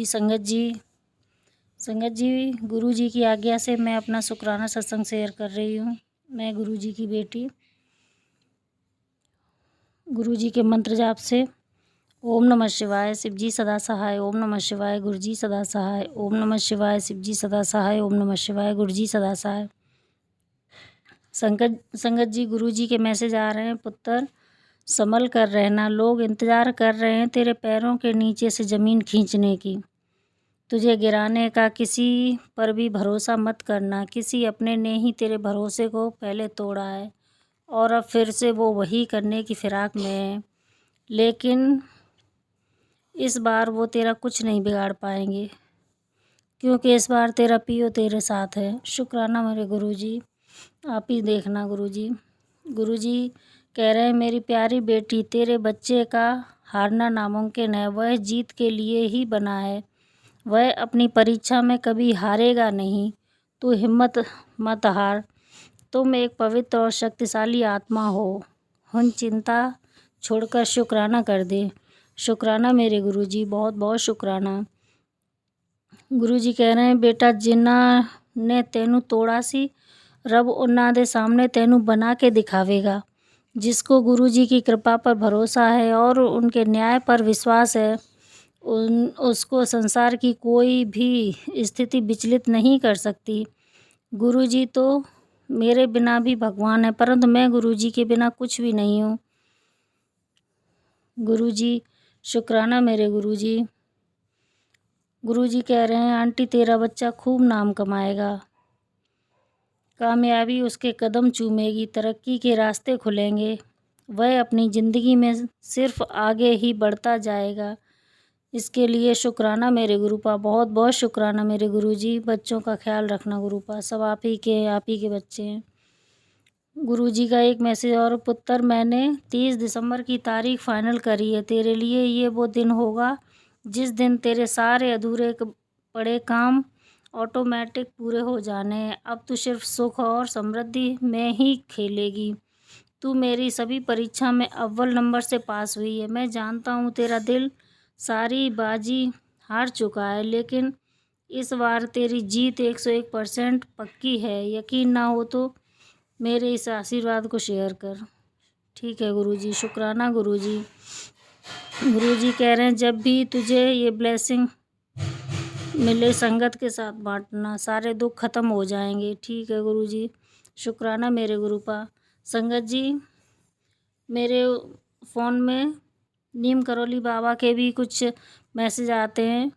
संगत जी गुरु जी की आज्ञा से मैं अपना शुक्राना सत्संग शेयर कर रही हूँ। मैं गुरु जी की बेटी गुरु जी के मंत्र जाप से ओम नमः शिवाय, शिव जी सदा सहाय, ओम नमः शिवाय, गुरु जी सदा सहाय, ओम नमः शिवाय, शिव जी सदा सहाय, ओम नमः शिवाय, गुरु जी सदा सहाय। संगत जी गुरु जी के मैसेज आ रहे हैं। पुत्र संभल कर रहना, लोग इंतज़ार कर रहे हैं तेरे पैरों के नीचे से ज़मीन खींचने की। तुझे गिराने का किसी पर भी भरोसा मत करना, किसी अपने ने ही तेरे भरोसे को पहले तोड़ा है और अब फिर से वो वही करने की फिराक में है। लेकिन इस बार वो तेरा कुछ नहीं बिगाड़ पाएंगे, क्योंकि इस बार तेरा पियो तेरे साथ है। शुक्राना मेरे गुरुजी, आप ही देखना गुरुजी। गुरुजी कह रहे हैं मेरी प्यारी बेटी, तेरे बच्चे का हारना नामुमकिन है। वह जीत के लिए ही बना है। वह अपनी परीक्षा में कभी हारेगा नहीं। तू हिम्मत मत हार। तुम एक पवित्र और शक्तिशाली आत्मा हो। हुन चिंता छोड़कर शुक्राना कर दे। शुक्राना मेरे गुरुजी, बहुत बहुत शुक्राना। गुरुजी कह रहे हैं बेटा, जिन्ना ने तेनू तोड़ा सी, रब उन्ना दे सामने तेनू बना के दिखावेगा। जिसको गुरुजी की कृपा पर भरोसा है और उनके न्याय पर विश्वास है, उसको संसार की कोई भी स्थिति विचलित नहीं कर सकती। गुरुजी तो मेरे बिना भी भगवान है, परंतु मैं गुरुजी के बिना कुछ भी नहीं हूँ। गुरुजी शुक्राना मेरे गुरुजी। गुरुजी कह रहे हैं आंटी, तेरा बच्चा खूब नाम कमाएगा। कामयाबी उसके कदम चूमेगी, तरक्की के रास्ते खुलेंगे। वह अपनी ज़िंदगी में सिर्फ आगे ही बढ़ता जाएगा। इसके लिए शुक्राना मेरे गुरुपा, बहुत बहुत शुक्राना मेरे गुरुजी। बच्चों का ख्याल रखना गुरुपा, सब आप ही के बच्चे हैं। गुरुजी का एक मैसेज और, पुत्र मैंने 30 दिसंबर की तारीख फाइनल करी है। तेरे लिए ये वो दिन होगा जिस दिन तेरे सारे अधूरे पड़े काम ऑटोमेटिक पूरे हो जाने हैं। अब तू सिर्फ सुख और समृद्धि में ही खेलेगी। तू मेरी सभी परीक्षा में अव्वल नंबर से पास हुई है। मैं जानता हूँ तेरा दिल सारी बाजी हार चुका है, लेकिन इस बार तेरी जीत 101% पक्की है। यकीन ना हो तो मेरे इस आशीर्वाद को शेयर कर। ठीक है गुरुजी, शुक्राना गुरुजी। गुरुजी कह रहे हैं जब भी तुझे ये ब्लेसिंग मिले संगत के साथ बांटना, सारे दुख खत्म हो जाएंगे। ठीक है गुरुजी, शुक्राना मेरे गुरुपा। संगत जी मेरे फ़ोन में नीम करौली बाबा के भी कुछ मैसेज आते हैं,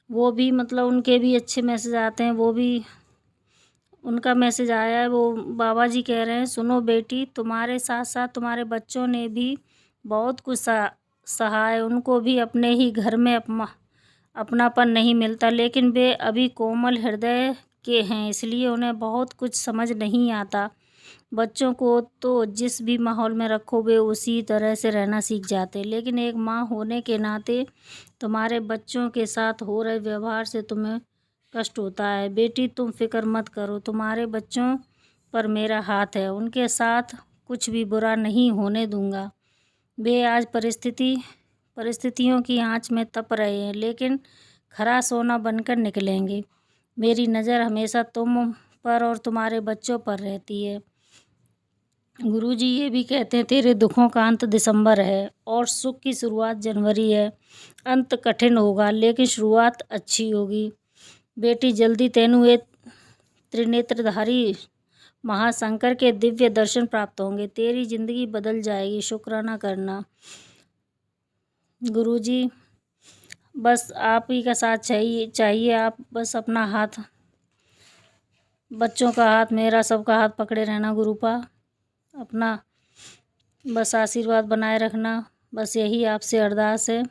वो भी मतलब उनके भी अच्छे मैसेज आते हैं। वो भी उनका मैसेज आया है। वो बाबा जी कह रहे हैं सुनो बेटी, तुम्हारे साथ साथ तुम्हारे बच्चों ने भी बहुत कुछ सहा है। उनको भी अपने ही घर में अपनापन नहीं मिलता, लेकिन वे अभी कोमल हृदय के हैं, इसलिए उन्हें बहुत कुछ समझ नहीं आता। बच्चों को तो जिस भी माहौल में रखो वे उसी तरह से रहना सीख जाते, लेकिन एक माँ होने के नाते तुम्हारे बच्चों के साथ हो रहे व्यवहार से तुम्हें कष्ट होता है। बेटी तुम फिक्र मत करो, तुम्हारे बच्चों पर मेरा हाथ है। उनके साथ कुछ भी बुरा नहीं होने दूंगा। वे आज परिस्थितियों की आंच में तप रहे हैं, लेकिन खरा सोना बनकर निकलेंगे। मेरी नज़र हमेशा तुम पर और तुम्हारे बच्चों पर रहती है। गुरुजी ये भी कहते हैं तेरे दुखों का अंत दिसंबर है और सुख की शुरुआत जनवरी है। अंत कठिन होगा लेकिन शुरुआत अच्छी होगी। बेटी जल्दी तेनू एक त्रिनेत्रधारी महाशंकर के दिव्य दर्शन प्राप्त होंगे। तेरी जिंदगी बदल जाएगी। शुक्राना करना गुरुजी। बस आप ही का साथ चाहिए। आप बस अपना हाथ, बच्चों का हाथ, मेरा सबका हाथ पकड़े रहना गुरुपा। अपना बस आशीर्वाद बनाए रखना, बस यही आपसे अरदास है।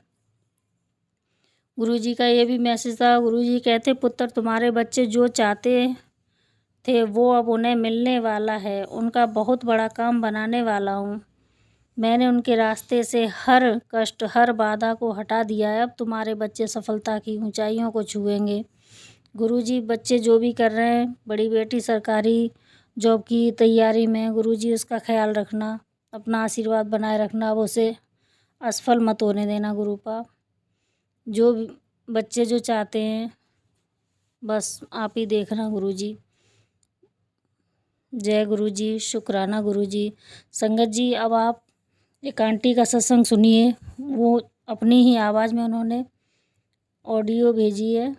गुरुजी का ये भी मैसेज था। गुरुजी कहते पुत्र तुम्हारे बच्चे जो चाहते थे वो अब उन्हें मिलने वाला है। उनका बहुत बड़ा काम बनाने वाला हूँ। मैंने उनके रास्ते से हर कष्ट, हर बाधा को हटा दिया है। अब तुम्हारे बच्चे सफलता की ऊंचाइयों को छुएंगे। गुरुजी बच्चे जो भी कर रहे हैं, बड़ी बेटी सरकारी जॉब की तैयारी में, गुरुजी उसका ख्याल रखना, अपना आशीर्वाद बनाए रखना, अब उसे असफल मत होने देना गुरुपा। जो बच्चे जो चाहते हैं बस आप ही देखना गुरुजी। जय गुरुजी, शुक्राना गुरुजी। संगत जी, अब आप एक आंटी का सत्संग सुनिए। वो अपनी ही आवाज़ में उन्होंने ऑडियो भेजी है,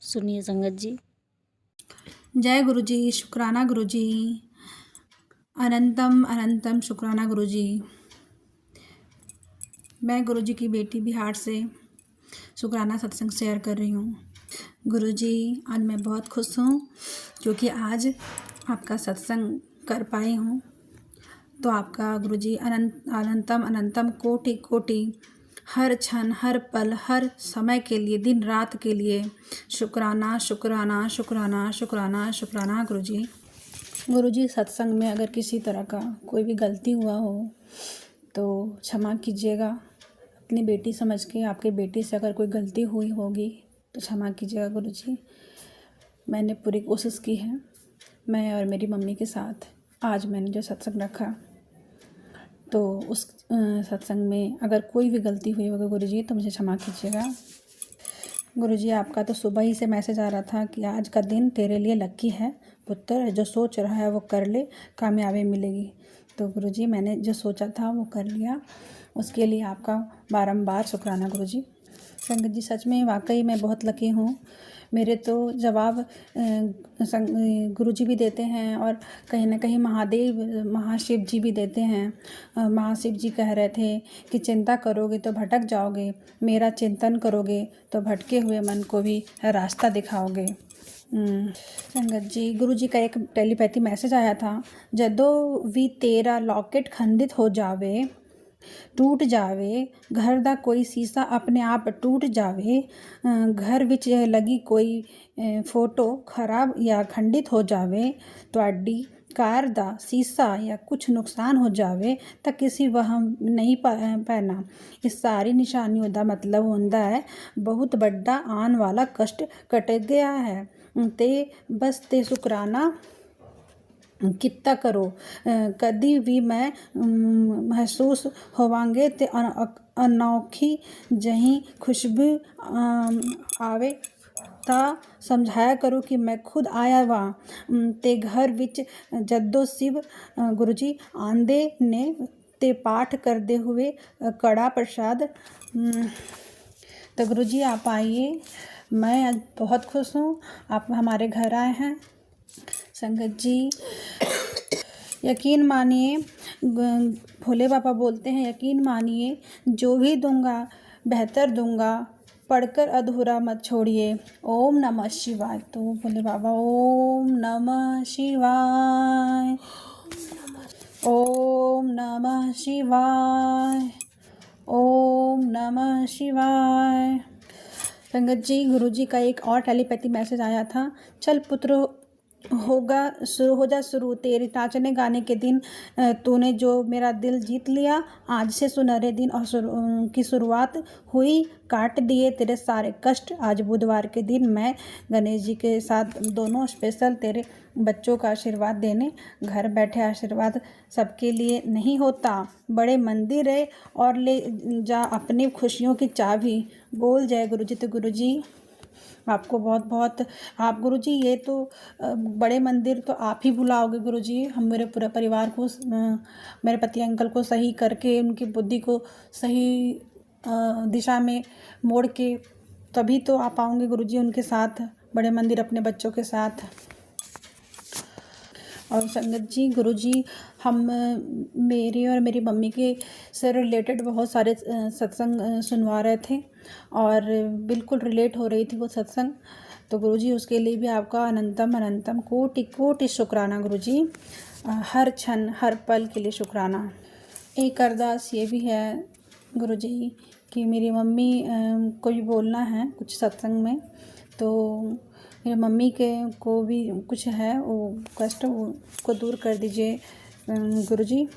सुनिए संगत जी। जय गुरुजी, शुक्राना गुरुजी, अनंतम अनंतम शुक्राना गुरुजी। मैं गुरुजी की बेटी बिहार से शुक्राना सत्संग शेयर कर रही हूँ। गुरुजी, आज मैं बहुत खुश हूँ क्योंकि आज आपका सत्संग कर पाई हूँ। तो आपका गुरुजी अनंतम अनंतम कोटि कोटि हर क्षण, हर पल, हर समय के लिए, दिन रात के लिए शुक्राना शुक्राना शुक्राना शुक्राना शुक्राना गुरुजी। गुरुजी, सत्संग में अगर किसी तरह का कोई भी गलती हुआ हो तो क्षमा कीजिएगा। अपनी बेटी समझ के आपके बेटी से अगर कोई गलती हुई होगी तो क्षमा कीजिएगा गुरुजी। मैंने पूरी कोशिश की है, मैं और मेरी मम्मी के साथ आज मैंने जो सत्संग रखा तो उस सत्संग में अगर कोई भी गलती हुई होगी गुरुजी तो मुझे क्षमा कीजिएगा। गुरुजी, आपका तो सुबह ही से मैसेज आ रहा था कि आज का दिन तेरे लिए लक्की है पुत्र, जो सोच रहा है वो कर ले, कामयाबी मिलेगी। तो गुरुजी, मैंने जो सोचा था वो कर लिया, उसके लिए आपका बारंबार शुक्राना गुरुजी। संगत जी, सच में वाकई मैं बहुत लकी हूँ। मेरे तो जवाब गुरुजी भी देते हैं और कहीं ना कहीं महादेव महाशिव जी भी देते हैं। महाशिव जी कह रहे थे कि चिंता करोगे तो भटक जाओगे, मेरा चिंतन करोगे तो भटके हुए मन को भी रास्ता दिखाओगे। संगत जी, गुरुजी का एक टेलीपैथी मैसेज आया था, जदों भी तेरा लॉकेट खंडित हो जावे, टूट जावे, घर दा कोई शीशा अपने आप टूट जावे, घर विच लगी कोई फोटो खराब या खंडित हो जावे, तुहाडी कार दा शीशा या कुछ नुकसान हो जावे तो किसी वहम नहीं पैना। इस सारी निशानियों का मतलब होंदा है बहुत बड़ा आने वाला कष्ट कट गया है, ते बस ते शुक्राना कितना करो। कभी भी मैं महसूस होवांगे ते अनोखी जही खुशबू आवे ता समझाया करो कि मैं खुद आया वहाँ ते घर विच जद्दो शिव गुरुजी आंदे ने ते पाठ करते हुए कड़ा प्रसाद। तो गुरुजी, आप आइए, मैं आज बहुत खुश हूँ आप हमारे घर आए हैं। संगत जी, यकीन मानिए, भोले बाबा बोलते हैं यकीन मानिए, जो भी दूंगा बेहतर दूंगा, पढ़कर अधूरा मत छोड़िए। ओम नमः शिवाय। तो भोले बाबा ओम नमः शिवाय, ओम नमः शिवाय, ओम नमः शिवाय। संगत जी, गुरुजी का एक और टेलीपैथी मैसेज आया था, चल पुत्र होगा शुरू, हो जा शुरू, तेरे नाचने गाने के दिन तूने जो मेरा दिल जीत लिया, आज से सुनहरे दिन और की शुरुआत हुई, काट दिए तेरे सारे कष्ट। आज बुधवार के दिन मैं गणेश जी के साथ दोनों स्पेशल तेरे बच्चों का आशीर्वाद देने घर बैठे। आशीर्वाद सबके लिए नहीं होता, बड़े मंदिर है और ले जा अपनी खुशियों की चाबी। बोल जय गुरुजी। तो गुरुजी, आपको बहुत बहुत, आप गुरुजी ये तो बड़े मंदिर तो आप ही बुलाओगे गुरुजी। हम मेरे पूरे परिवार को, मेरे पति अंकल को सही करके, उनकी बुद्धि को सही दिशा में मोड़ के तभी तो आप आऊँगे गुरुजी उनके साथ बड़े मंदिर अपने बच्चों के साथ। और संगत जी, गुरुजी हम मेरी और मेरी मम्मी के से रिलेटेड बहुत सारे सत्संग सुनवा रहे थे और बिल्कुल रिलेट हो रही थी वो सत्संग। तो गुरुजी, उसके लिए भी आपका अनंतम अनंतम कोटि कोटि शुक्राना गुरुजी। हर क्षण हर पल के लिए शुक्राना। एक अरदास ये भी है गुरुजी कि मेरी मम्मी को भी बोलना है कुछ सत्संग में, तो मेरी मम्मी के को भी कुछ है वो कष्ट, को दूर कर दीजिए गुरुजी।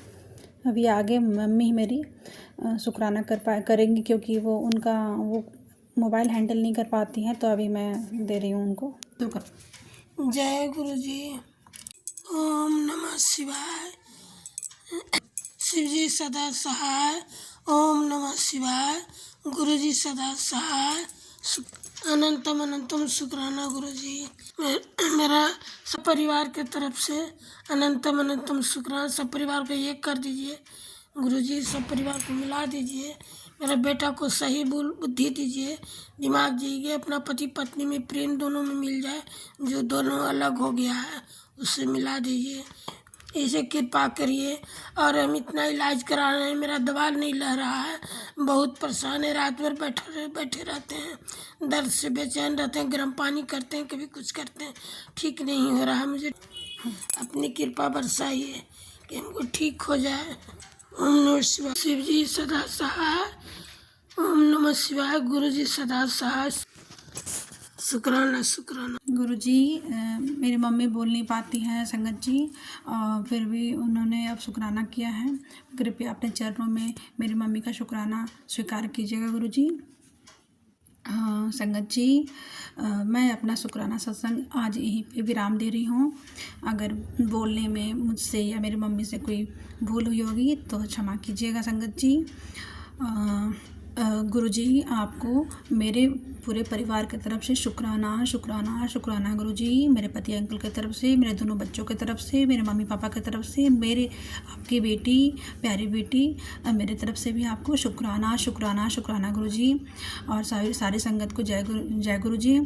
अभी आगे मम्मी मेरी शुक्राना करेंगी क्योंकि वो उनका वो मोबाइल हैंडल नहीं कर पाती हैं, तो अभी मैं दे रही हूँ उनको। तो कर। जय गुरुजी। ओम नमः शिवाय। शिवजी सदा सहाय। ओम नमः शिवाय। गुरुजी सदा सहाय। अनंतम अनंतम शुक्राना गुरु जी। मेरा सब परिवार के तरफ से अनंतम अनंतम शुक्राना। सब परिवार को एक कर दीजिए गुरु जी, सब परिवार को मिला दीजिए। मेरे बेटा को सही बुद्धि दीजिए, दिमाग दीजिए, अपना पति पत्नी में प्रेम दोनों में मिल जाए, जो दोनों अलग हो गया है उससे मिला दीजिए, ऐसे कृपा करिए। और हम इतना इलाज करा रहे हैं, मेरा दवा नहीं लग रहा है, बहुत परेशान है, रात भर बैठे रहते हैं, दर्द से बेचैन रहते हैं, गर्म पानी करते हैं, कभी कुछ करते हैं, ठीक नहीं हो रहा है। मुझे अपनी कृपा बरसाइए कि हमको ठीक हो जाए। ओम नमः शिवाय। शिव जी सदा सहाय। ओम नमः शिवाय। गुरु जी सदा सहाय। शुक्राना शुक्राना। गुरुजी, मेरी मम्मी बोल नहीं पाती हैं संगत जी, फिर भी उन्होंने अब शुक्राना किया है। कृपया अपने चरणों में मेरी मम्मी का शुक्राना स्वीकार कीजिएगा गुरुजी। संगत जी, मैं अपना शुक्राना सत्संग आज यहीं पे विराम दे रही हूँ। अगर बोलने में मुझसे या मेरी मम्मी से कोई भूल हुई होगी तो क्षमा कीजिएगा संगत जी। गुरुजी, आपको मेरे पूरे परिवार की तरफ से शुक्राना शुक्राना शुक्राना गुरुजी। मेरे पति अंकल की तरफ से, मेरे दोनों बच्चों की तरफ से, मेरे मम्मी पापा की तरफ से, मेरे आपकी बेटी, प्यारी बेटी, मेरे तरफ से भी आपको शुक्राना शुक्राना शुक्राना गुरुजी। और सारी संगत को जय गुरुजी।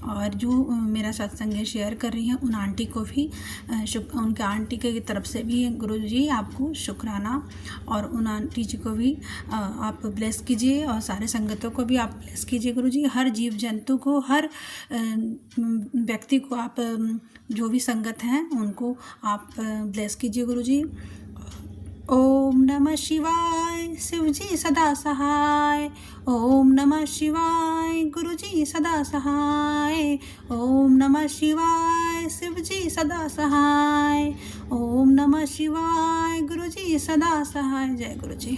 और जो मेरा सत्संग शेयर कर रही हैं उन आंटी को भी उनके आंटी की तरफ से भी गुरुजी आपको शुक्राना। और उन आंटी जी को भी आप ब्लेस कीजिए और सारे संगतों को भी आप ब्लेस कीजिए गुरुजी। हर जीव जंतु को, हर व्यक्ति को आप, जो भी संगत हैं उनको आप ब्लेस कीजिए गुरुजी। ओम नमः शिवाय। शिव जी सदा सहाय। ओम नमः शिवाय। गुरु जी सदा सहाय। ओम नमः शिवाय। शिव जी सदा सहाय। ओम नमः शिवाय। गुरु जी सदा सहाय। जय गुरु जी।